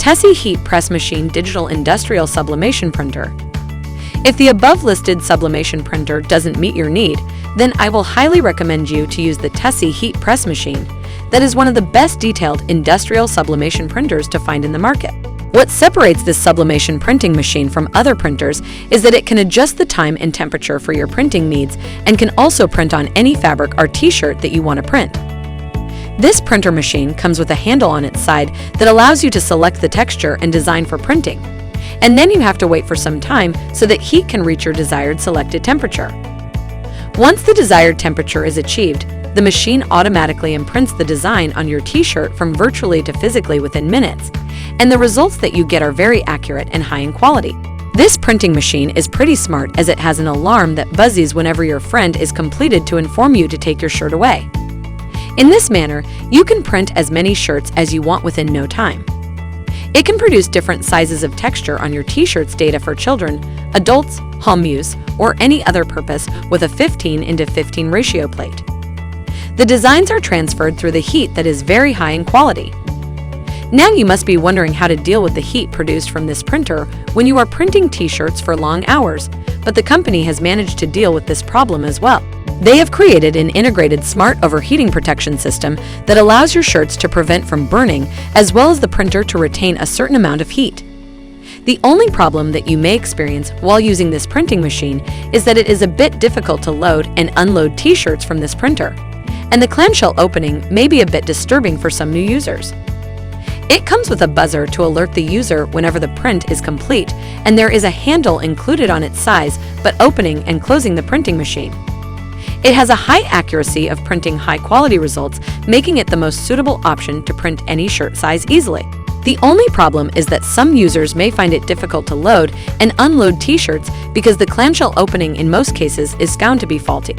TUSY Heat Press Machine Digital Industrial Sublimation Printer. If the above-listed sublimation printer doesn't meet your need, then I will highly recommend you to use the TUSY Heat Press Machine. That is one of the best detailed industrial sublimation printers to find in the market. What separates this sublimation printing machine from other printers is that it can adjust the time and temperature for your printing needs and can also print on any fabric or t-shirt that you want to print. This printer machine comes with a handle on its side that allows you to select the texture and design for printing. And then you have to wait for some time so that heat can reach your desired selected temperature. Once the desired temperature is achieved, the machine automatically imprints the design on your t-shirt from virtually to physically within minutes, and the results that you get are very accurate and high in quality. This printing machine is pretty smart as it has an alarm that buzzes whenever your friend is completed to inform you to take your shirt away. In this manner, you can print as many shirts as you want within no time. It can produce different sizes of texture on your t-shirt's data for children, adults, home use, or any other purpose with a 15:15 ratio plate. The designs are transferred through the heat that is very high in quality. Now you must be wondering how to deal with the heat produced from this printer when you are printing t-shirts for long hours, but the company has managed to deal with this problem as well. They have created an integrated smart overheating protection system that allows your shirts to prevent from burning as well as the printer to retain a certain amount of heat. The only problem that you may experience while using this printing machine is that it is a bit difficult to load and unload t-shirts from this printer, and the clamshell opening may be a bit disturbing for some new users. It comes with a buzzer to alert the user whenever the print is complete, and there is a handle included on its size but opening and closing the printing machine. It has a high accuracy of printing high-quality results, making it the most suitable option to print any shirt size easily. The only problem is that some users may find it difficult to load and unload t-shirts because the clamshell opening in most cases is found to be faulty.